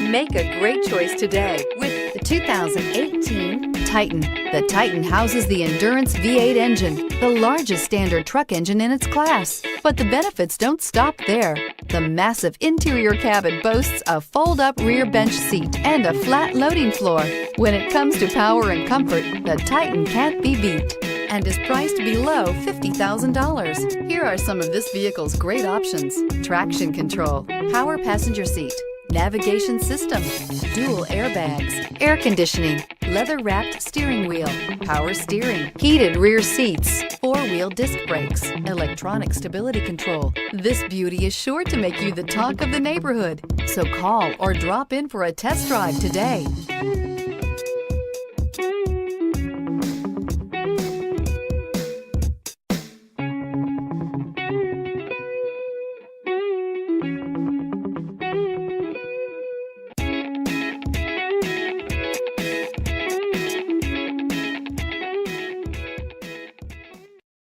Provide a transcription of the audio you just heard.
Make a great choice today with the 2018 Titan. The Titan houses the Endurance V8 engine, the largest standard truck engine in its class. But the benefits don't stop there. The massive interior cabin boasts a fold-up rear bench seat and a flat loading floor. When it comes to power and comfort, the Titan can't be beat and is priced below $50,000. Here are some of this vehicle's great options: traction control, power passenger seat, navigation system, dual airbags, air conditioning, leather-wrapped steering wheel, power steering, heated rear seats, four-wheel disc brakes, electronic stability control. This beauty is sure to make you the talk of the neighborhood. So call or drop in for a test drive today.